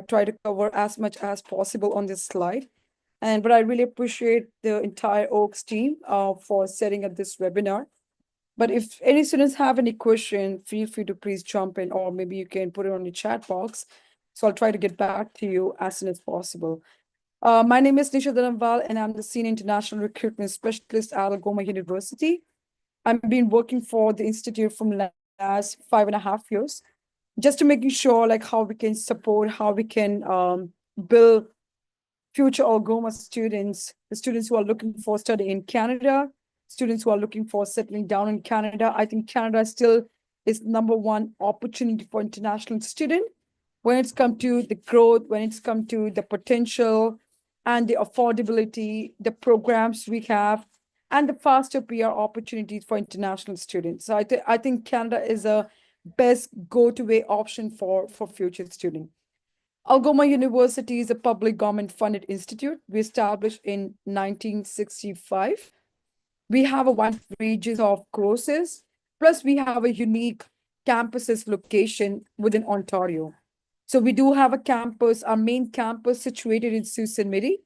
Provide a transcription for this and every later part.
try to cover as much as possible on this slide. But I really appreciate the entire Oaks team for setting up this webinar. But if any students have any question, feel free to please jump in, or maybe you can put it on the chat box. So I'll try to get back to you as soon as possible. My name is Nisha Dharamwal, and I'm the Senior International Recruitment Specialist at Algoma University. I've been working for the Institute from last 5.5 years, just to making sure like how we can support, how we can build future Algoma students, the students who are looking for study in Canada, students who are looking for settling down in Canada. I think Canada still is number one opportunity for international student when it's come to the growth, when it's come to the potential and the affordability, the programs we have, and the faster PR opportunities for international students. So I think Canada is a best go-to-way option for future students. Algoma University is a public government-funded institute. We established in 1965. We have a wide range of courses, plus we have a unique campuses location within Ontario. So we do have a campus, our main campus situated in Sault Ste. Marie,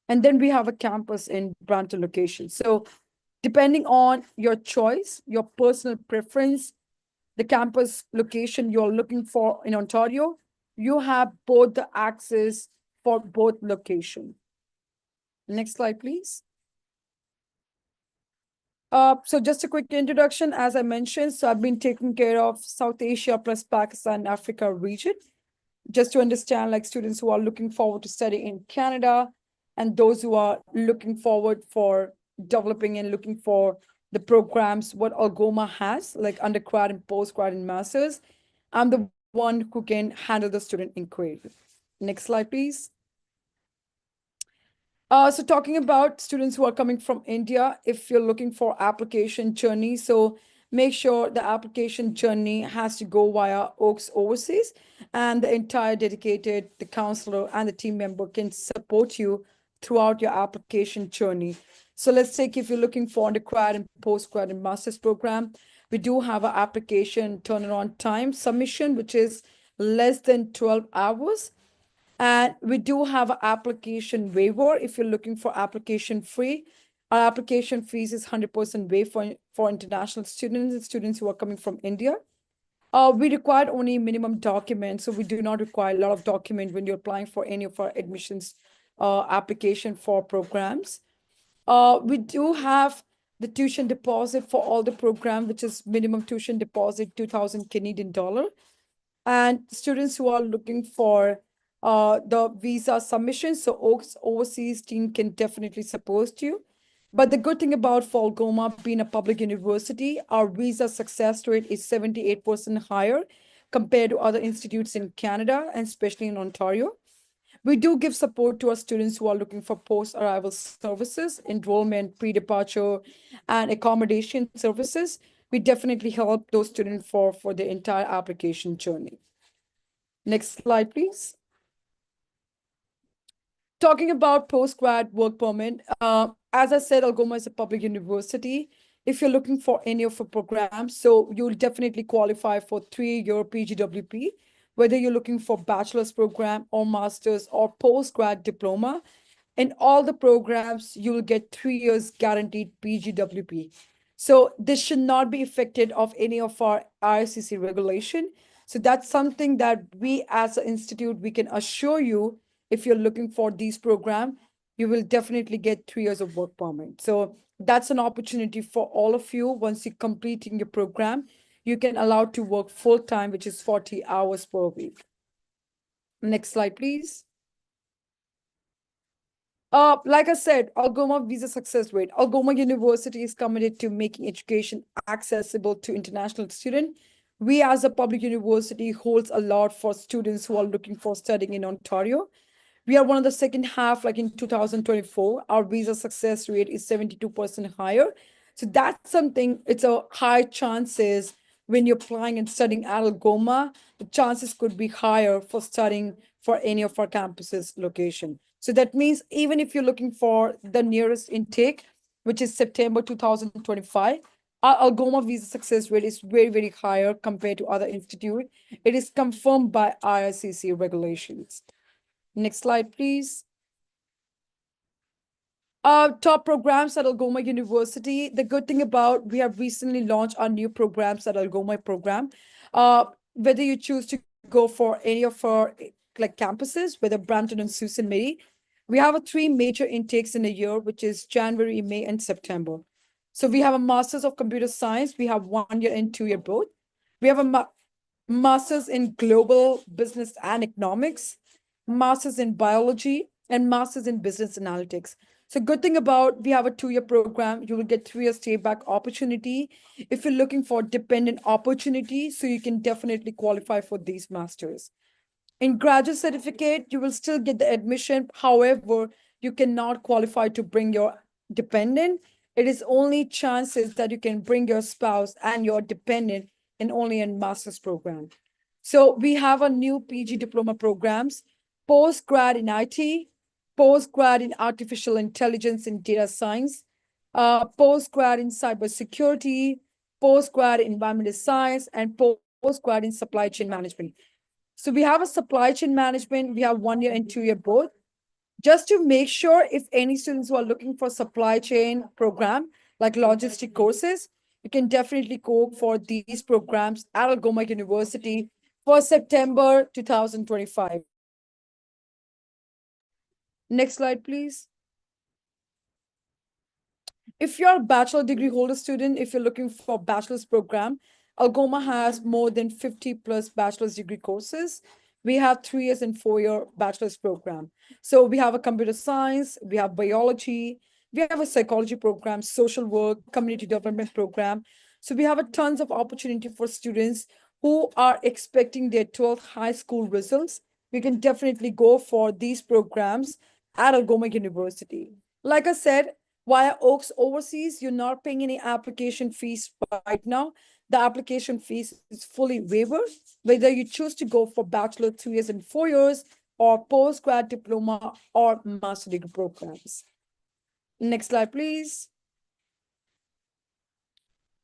and then we have a campus in Brampton location. So depending on your choice, your personal preference, the campus location you're looking for in Ontario, you have both the access for both location. Next slide, please. So just a quick introduction, as I mentioned, so I've been taking care of South Asia plus Pakistan, Africa region, just to understand like students who are looking forward to study in Canada and those who are looking forward for developing and looking for the programs, what Algoma has, like undergrad and postgrad and masters. I'm the one who can handle the student inquiry. Next slide, please. So talking about students who are coming from India, if you're looking for application journey, so make sure the application journey has to go via Oaks Overseas, and the entire dedicated, the counselor and the team member can support you throughout your application journey. So let's take if you're looking for undergrad and postgrad and master's program, we do have an application turnaround time submission, which is less than 12 hours. And we do have an application waiver if you're looking for application free. Our application fees is 100% waived for international students and students who are coming from India. We require only minimum documents, so we do not require a lot of document when you're applying for any of our admissions application for programs. We do have the tuition deposit for all the program, which is minimum tuition deposit 2,000 Canadian dollar. And students who are looking for the visa submission, so Oaks Overseas team can definitely support you. But the good thing about Algoma being a public university, our visa success rate is 78% higher compared to other institutes in Canada and especially in Ontario. We do give support to our students who are looking for post-arrival services, enrollment, pre-departure, and accommodation services. We definitely help those students for the entire application journey. Next slide, please. Talking about postgrad work permit, as I said, Algoma is a public university. If you're looking for any of the programs, so you'll definitely qualify for 3-year PGWP, whether you're looking for bachelor's program or master's or postgrad diploma. In all the programs, you will get 3 years guaranteed PGWP. So this should not be affected of any of our IRCC regulation. So that's something that we as an institute, we can assure you if you're looking for these programs, you will definitely get 3 years of work permit. So that's an opportunity for all of you. Once you're completing your program, you can allow to work full time, which is 40 hours per week. Next slide, please. Like I said, Algoma visa success rate. Algoma University is committed to making education accessible to international students. We as a public university holds a lot for students who are looking for studying in Ontario. We are one of the second half, like in 2024, our visa success rate is 72% higher. So that's something, it's a high chances when you're applying and studying at Algoma, the chances could be higher for studying for any of our campuses location. So that means even if you're looking for the nearest intake, which is September 2025, Our Algoma visa success rate is very, very higher compared to other institutes. It is confirmed by IRCC regulations. Next slide, please. Top programs at Algoma University. The good thing about we have recently launched our new programs at Algoma program. Whether you choose to go for any of our like campuses, whether Brampton and Susan Mary, we have a three major intakes in a year, which is January, May, and September. So we have a Masters of Computer Science. We have 1 year and 2 year both. We have a Masters in Global Business and Economics, Masters in Biology, and Masters in Business Analytics. So good thing about we have a 2 year program, you will get 3 year stay back opportunity. If you're looking for dependent opportunity, so you can definitely qualify for these masters. In graduate certificate, you will still get the admission. However, you cannot qualify to bring your dependent. It is only chances that you can bring your spouse and your dependent in only in master's program. So we have a new PG diploma programs, post grad in IT, post grad in artificial intelligence and data science, post grad in cybersecurity, post grad in environmental science, and post grad in supply chain management. So we have a supply chain management, we have 1 year and 2 year both. Just to make sure if any students who are looking for supply chain program, like logistic courses, you can definitely go for these programs at Algoma University for September 2025. Next slide, please. If you're a bachelor degree holder student, if you're looking for a bachelor's program, Algoma has more than 50 plus bachelor's degree courses. We have 3 years and 4 year bachelor's program. So we have a computer science, we have biology, we have a psychology program, social work, community development program. So we have a tons of opportunity for students who are expecting their 12th high school results. We can definitely go for these programs at Algoma University. Like I said, via Oaks Overseas, you're not paying any application fees right now. The application fees is fully waiver, whether you choose to go for bachelor 2 years and 4 years, or postgrad diploma or master degree programs. Next slide, please.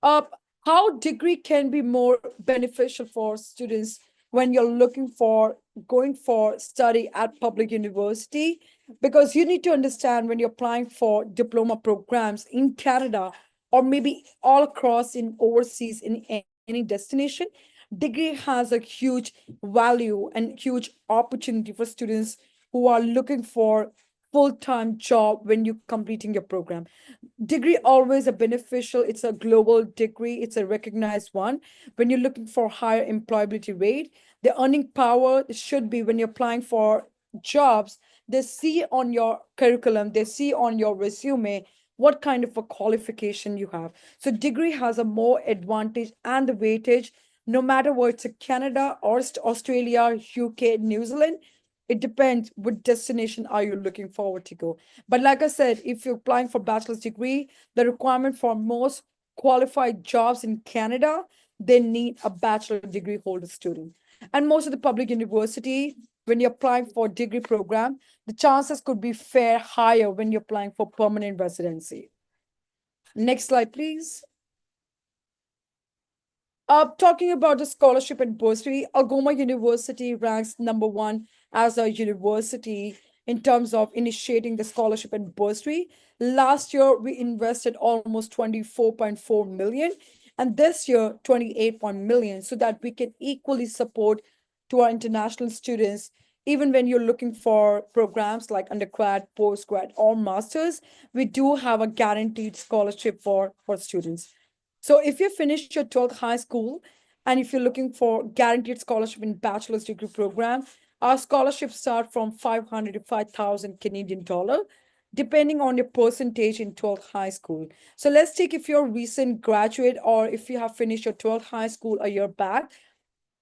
How degree can be more beneficial for students when you're looking for going for study at public university, because you need to understand when you're applying for diploma programs in Canada or maybe all across in overseas in any destination, degree has a huge value and huge opportunity for students who are looking for full-time job when you're completing your program. Degree always a beneficial, it's a global degree, it's a recognized one. When you're looking for higher employability rate, the earning power should be when you're applying for jobs, they see on your curriculum, they see on your resume what kind of a qualification you have. So degree has a more advantage and the weightage, no matter whether it's a Canada or Australia, UK, New Zealand. It depends what destination are you looking forward to go. But like I said, if you're applying for bachelor's degree, the requirement for most qualified jobs in Canada, they need a bachelor degree holder student. And most of the public university, when you're applying for degree program, the chances could be fair higher when you're applying for permanent residency. Next slide, please. Talking about the scholarship and bursary, Algoma University ranks #1 as a university in terms of initiating the scholarship and bursary. Last year, we invested almost 24.4 million, and this year, 28 million, so that we can equally support to our international students. Even when you're looking for programs like undergrad, postgrad, or masters, we do have a guaranteed scholarship for students. So if you finished your 12th high school and if you're looking for guaranteed scholarship in bachelor's degree program, our scholarships start from 500 to 5,000 Canadian dollar, depending on your percentage in 12th high school. So let's take if you're a recent graduate or if you have finished your 12th high school a year back,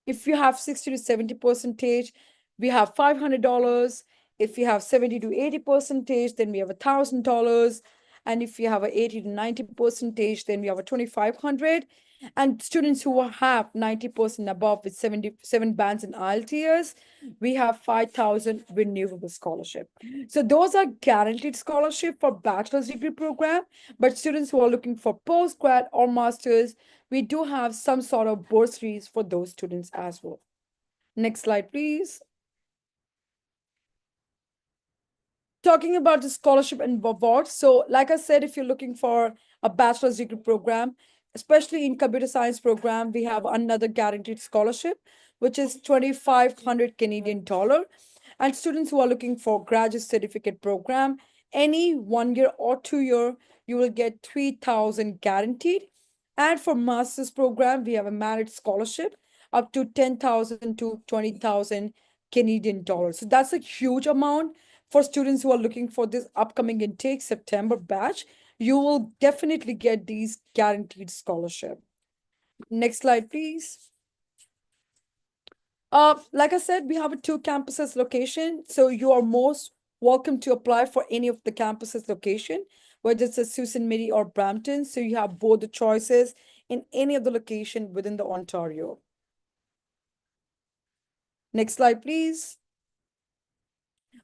if you have 60 to 70 percentage, we have $500. If you have 70 to 80 percentage, then we have $1,000. And if you have a 80 to 90 percentage, then we have a 2,500. And students who have 90% above with 77 bands in IELTS, we have 5,000 renewable scholarship. So those are guaranteed scholarship for bachelor's degree program, but students who are looking for postgrad or masters, we do have some sort of bursaries for those students as well. Next slide, please. Talking about the scholarship and awards. So like I said, if you're looking for a bachelor's degree program, especially in computer science program, we have another guaranteed scholarship, which is 2,500 Canadian dollar. And students who are looking for graduate certificate program, any 1 year or 2 year, you will get 3,000 guaranteed. And for master's program, we have a merit scholarship up to 10,000 to 20,000 Canadian dollars. So that's a huge amount for students who are looking for this upcoming intake September batch. You will definitely get these guaranteed scholarship. Next slide, please. Like I said, we have a 2 campuses location, so you are most welcome to apply for any of the campuses location, whether it's a Susan Mary or Brampton. So you have both the choices in any of the location within the Ontario. Next slide, please.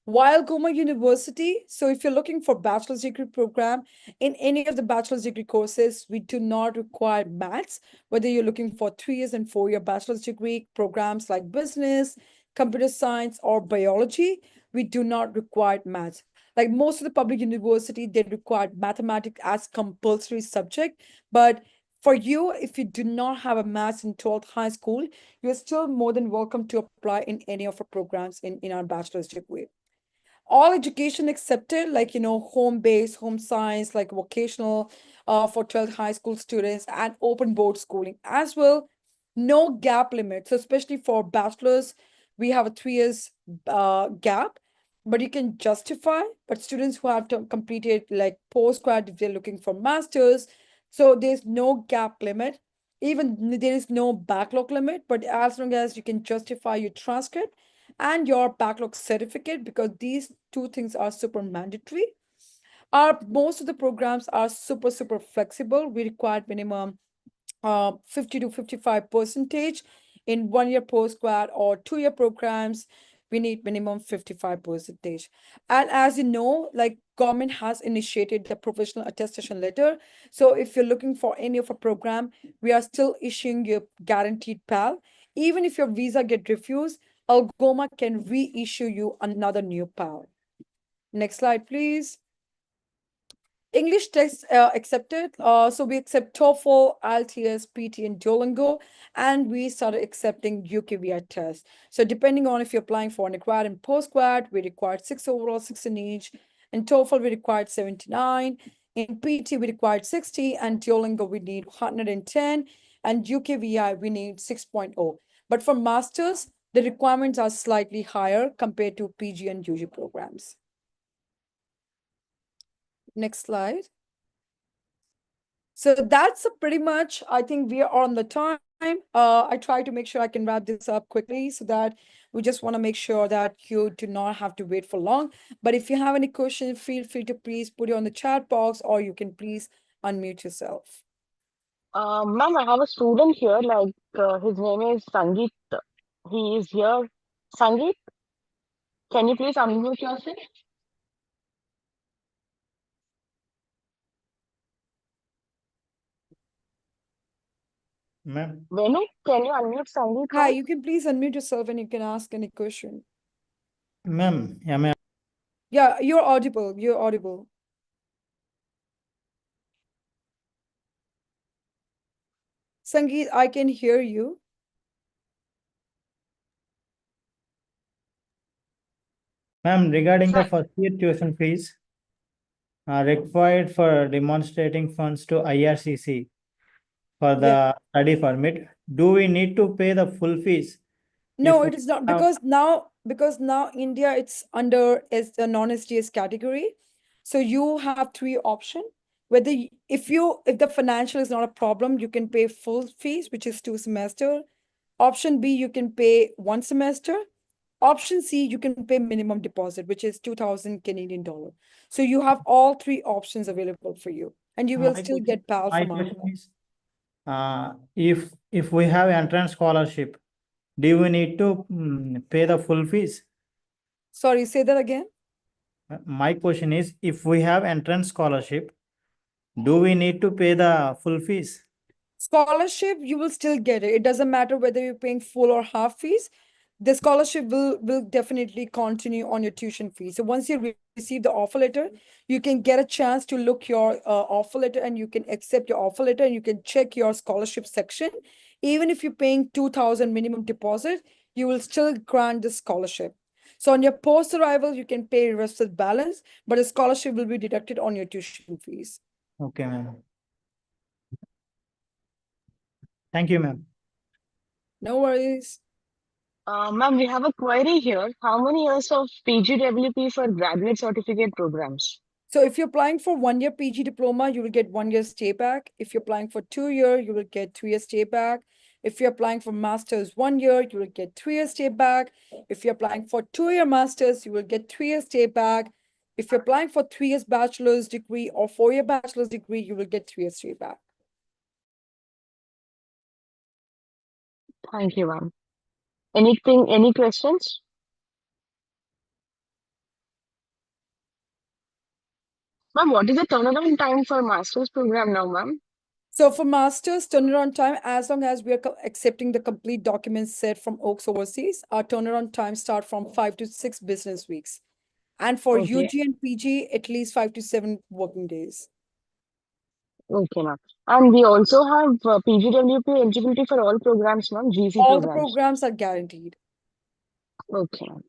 While Goma University, so if you're looking for bachelor's degree program in any of the bachelor's degree courses, we do not require maths, whether you're looking for 3 years and 4 year bachelor's degree programs like business, computer science, or biology, we do not require maths. Like most of the public university, they require mathematics as compulsory subject, but for you, if you do not have a maths in 12th high school, you're still more than welcome to apply in any of our programs in our bachelor's degree. All education accepted, like home based, home science, like vocational for 12th high school students, and open board schooling as well. No gap limit. So especially for bachelor's, we have a 3 years gap, but you can justify. But students who have completed like postgrad, if they're looking for masters, so there's no gap limit. Even there is no backlog limit, but as long as you can justify your transcript and your backlog certificate, because these two things are super mandatory. Our most of the programs are super flexible. We require minimum 50 to 55 percentage in 1 year postgrad or 2 year programs. We need minimum 55 percentage. And as you know, like government has initiated the professional attestation letter. So if you're looking for any of a program, we are still issuing you guaranteed PAL. Even if your visa get refused, Algoma can reissue you another new PAL. Next slide, please. English test accepted. So we accept TOEFL, IELTS, PT, and Duolingo, and we started accepting UKVI test. So depending on if you're applying for undergrad and postgrad, we required 6 overall, 6 in each. In TOEFL, we required 79. In PT, we required 60, and Duolingo, we need 110, and UKVI, we need 6.0. But for masters, the requirements are slightly higher compared to PG and UG programs. Next slide. So that's pretty much, I think we are on the time. I try to make sure I can wrap this up quickly so that we just want to make sure that you do not have to wait for long. But if you have any questions, feel free to please put it on the chat box, or you can please unmute yourself. Ma'am, I have a student here, like his name is Sangeet. He is here. Sangeet, can you please unmute yourself? Ma'am, Venu, can you unmute Sangeet Hi, once? you can please unmute yourself and you can ask any question. ma'am, am I Yeah, you're audible. You're audible. Sangeet, I can hear you. ma'am, regarding the first year tuition fees required for demonstrating funds to IRCC for Yeah. the study permit, do we need to pay the full fees No, if we it is not, have, because now India it's under as a non-STS category. So you have 3 options. Whether if the financial is not a problem, you can pay full fees, which is 2 semester. Option B, you can pay 1 semester. Option C, you can pay minimum deposit, which is 2,000 Canadian dollar. So you have all 3 options available for you, and you will my still question, get PAL my from question Alcoa. is if we have entrance scholarship, do we need to pay the full fees? Sorry, say that again. My question is, if we have entrance scholarship, do we need to pay the full fees? Scholarship, you will still get it. It doesn't matter whether you're paying full or half fees. The scholarship will definitely continue on your tuition fee. So once you receive the offer letter, you can get a chance to look your offer letter, and you can accept your offer letter, and you can check your scholarship section. Even if you're paying 2,000 minimum deposit, you will still grant the scholarship. So on your post arrival, you can pay rest of the balance, but the scholarship will be deducted on your tuition fees. Okay, ma'am. Thank you, ma'am. No worries. Ma'am, we have a query here. How many years of PGWP for graduate certificate programs? So if you're applying for 1 year PG diploma, you will get 1 year stay back. If you're applying for 2 year, you will get 3 year stay back. If you're applying for master's 1 year, you will get 3 year stay back. If you're applying for 2 year master's, you will get 3 year stay back. If you're applying for 3 years bachelor's degree or 4 year bachelor's degree, you will get 3 year stay back. Thank you, ma'am. Any questions? Ma'am, what is the turnaround time for master's program now, ma'am? So for master's turnaround time, as long as we are accepting the complete documents set from Oaks Overseas, our turnaround time start from 5 to 6 business weeks. And for Okay. UG and PG, at least 5 to 7 working days. Okay, ma'am. And we also have PGWP eligibility for all programs, ma'am, GC All the programs. programs are guaranteed. Okay, ma'am.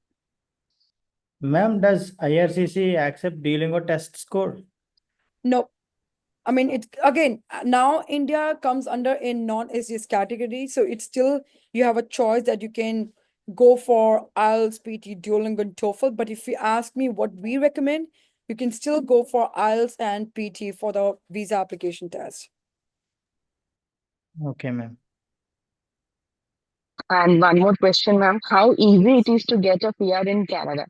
Ma'am, does IRCC accept Duolingo test score? No, I mean, it again, now India comes under a non-SGS category. So it's still, you have a choice that you can go for IELTS, PT, Duolingo, and TOEFL. But if you ask me what we recommend, you can still go for IELTS and PT for the visa application test. Okay, ma'am. And one more question, ma'am. How easy it is to get a PR in Canada?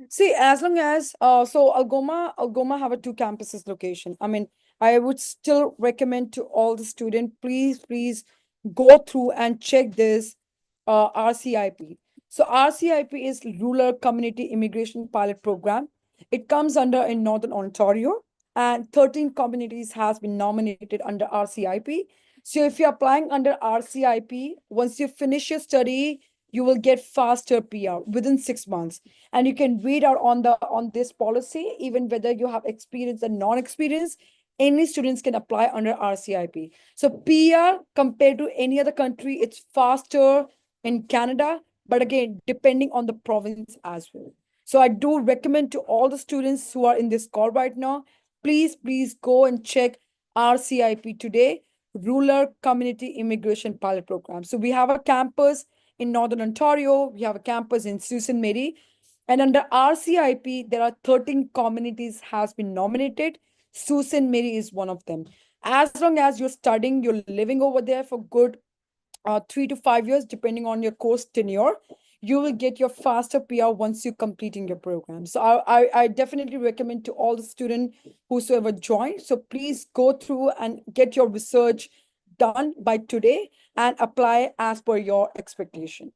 See, as long as so Algoma have a 2 campuses location. I mean, I would still recommend to all the student, please go through and check this RCIP. So RCIP is Rural Community Immigration Pilot Program. It comes under in Northern Ontario, and 13 communities has been nominated under RCIP. So if you're applying under RCIP, once you finish your study, you will get faster PR within 6 months. And you can read out on this policy, even whether you have experience or non-experience, any students can apply under RCIP. So PR compared to any other country, it's faster in Canada, but again, depending on the province as well. So I do recommend to all the students who are in this call right now, please go and check RCIP today, Rural Community Immigration Pilot Program. So we have a campus in Northern Ontario, we have a campus in Sault Ste. Marie, and under RCIP, there are 13 communities has been nominated. Sault Ste. Marie is one of them. As long as you're studying, you're living over there for good 3 to 5 years, depending on your course tenure, you will get your faster PR once you're completing your program. So I definitely recommend to all the students whosoever join. So please go through and get your research done by today and apply as per your expectation.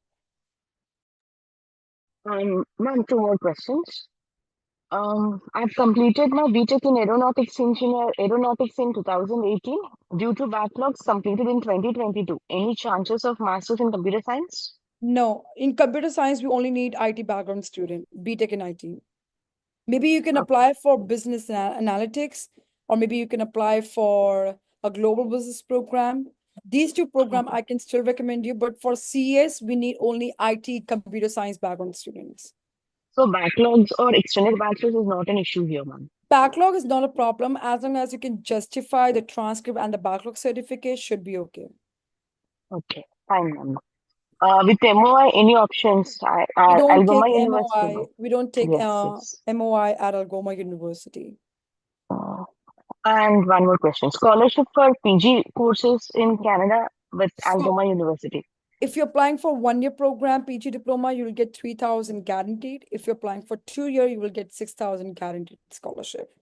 Ma'am, 2 more questions. I've completed my BTech in aeronautics in 2018 due to backlogs completed in 2022. Any chances of masters in computer science? No, in computer science, we only need IT background student, BTech in IT. Maybe you can Okay. apply for business analytics, or maybe you can apply for a global business program. These 2 programs I can still recommend you, but for CS, we need only IT computer science background students. So backlogs or extended bachelors is not an issue here, ma'am. Backlog is not a problem as long as you can justify the transcript, and the backlog certificate should be okay. Okay, fine, ma'am. With MOI, any options? We don't Algoma take University. MOI. We don't take Yes. MOI at Algoma University. And one more question. Scholarship for PG courses in Canada with Algoma University. If you're applying for 1 year program, PG diploma, you'll get 3,000 guaranteed. If you're applying for 2 year, you will get 6,000 guaranteed scholarship.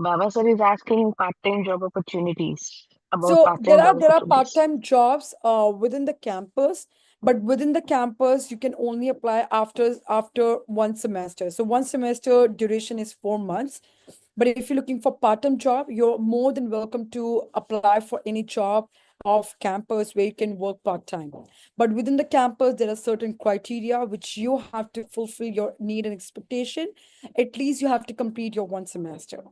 Baba sir is asking part-time job opportunities. About So part-time job there are opportunities. part-time jobs within the campus, but within the campus you can only apply after 1 semester. So 1 semester duration is 4 months. But if you're looking for part-time job, you're more than welcome to apply for any job off campus where you can work part-time. But within the campus, there are certain criteria which you have to fulfill your need and expectation. At least you have to complete your 1 semester.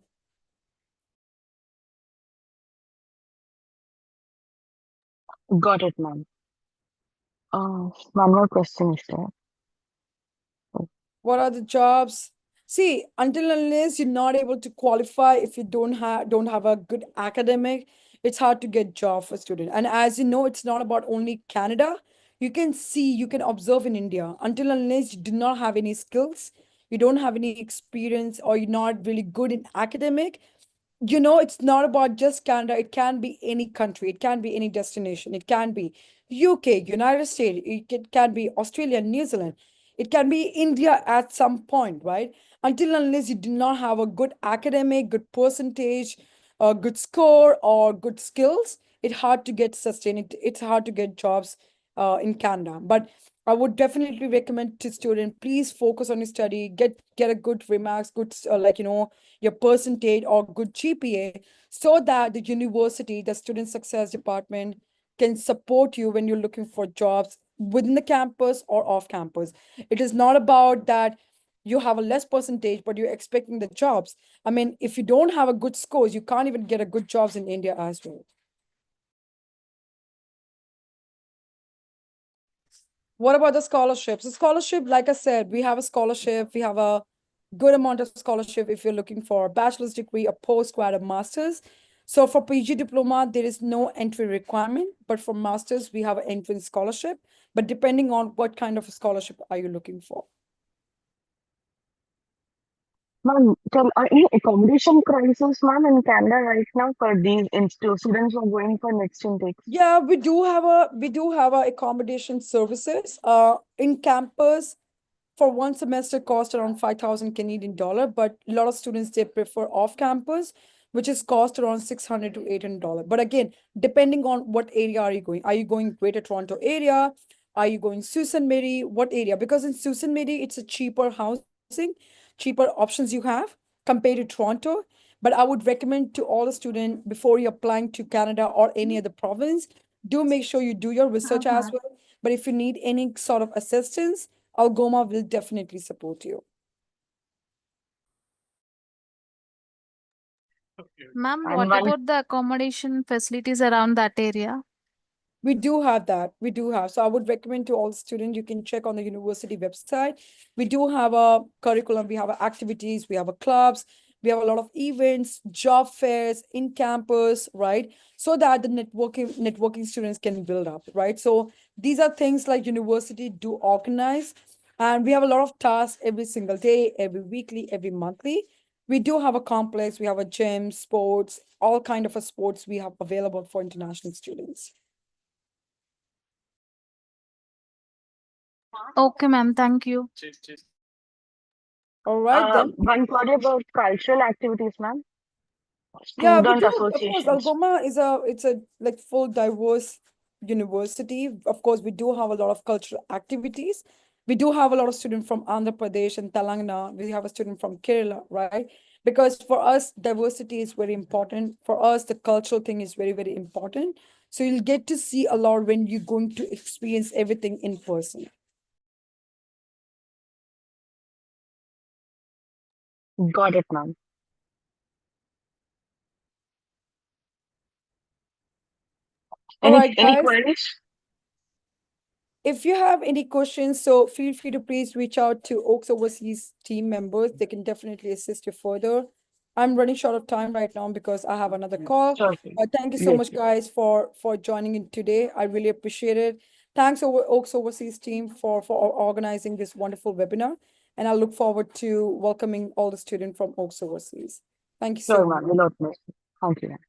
Got it, ma'am. One more question is there. What are the jobs? See, until unless you're not able to qualify, if you don't have a good academic, it's hard to get job for student. And as you know, it's not about only Canada. You can see, you can observe in India. Until unless you do not have any skills, you don't have any experience, or you're not really good in academic, it's not about just Canada. It can be any country. It can be any destination. It can be UK, United States. It can be Australia, New Zealand. It can be India at some point, right? Until unless you do not have a good academic, good percentage, a good score, or good skills, it's hard to get sustained. It's hard to get jobs in Canada. But I would definitely recommend to student, please focus on your study, get a good remarks, good your percentage or good GPA, so that the university, the student success department, can support you when you're looking for jobs within the campus or off campus. It is not about that you have a less percentage, but you're expecting the jobs. I mean, if you don't have a good scores, you can't even get a good jobs in India as well. What about the scholarships? The scholarship, like I said, we have a scholarship. We have a good amount of scholarship if you're looking for a bachelor's degree, a postgrad, a master's. So for PG diploma, there is no entry requirement, but for master's, we have an entrance scholarship. But depending on what kind of a scholarship are you looking for? Ma'am, any accommodation crisis, ma'am, in Canada right now for these students who are going for next intakes? Yeah, we do have a accommodation services in campus. For 1 semester cost around 5,000 Canadian dollar, but a lot of students, they prefer off campus, which is cost around 600 to $800. But again, depending on what area are you going Greater Toronto area? Are you going Sault Ste. Marie? What area? Because in Sault Ste. Marie, it's a cheaper housing, cheaper options you have compared to Toronto. But I would recommend to all the students, before you're applying to Canada or any other province, do make sure you do your research as well. But if you need any sort of assistance, Algoma will definitely support you. Ma'am, And what one about the accommodation facilities around that area? We do have that. We do have. So I would recommend to all students, you can check on the university website. We do have a curriculum, we have activities, we have a clubs, we have a lot of events, job fairs in campus, right? So that the networking students can build up, right? So these are things like university do organize. And we have a lot of tasks every single day, every weekly, every monthly. We do have a complex, we have a gym, sports, all kind of a sports we have available for international students. Okay, ma'am. Thank you. All right, then. one query about cultural activities, ma'am. Yeah, we Student do. Of course, associations. Algoma it's a like full diverse university. Of course, we do have a lot of cultural activities. We do have a lot of students from Andhra Pradesh and Telangana. We have a student from Kerala, right? Because for us, diversity is very important. For us, the cultural thing is very, very important. So you'll get to see a lot when you're going to experience everything in person. Got it, ma'am. All right, Any guys. queries? If you have any questions, so feel free to please reach out to Oaks Overseas team members. They can definitely assist you further. I'm running short of time right now because I have another call. Sure. Thank you so Yes. much, guys, for joining in today. I really appreciate it. Thanks, Oaks Overseas team, for organizing this wonderful webinar. And I look forward to welcoming all the students from Oaks Overseas. Thank you so Sure, much. ma'am. We'll not miss. Thank you, ma'am.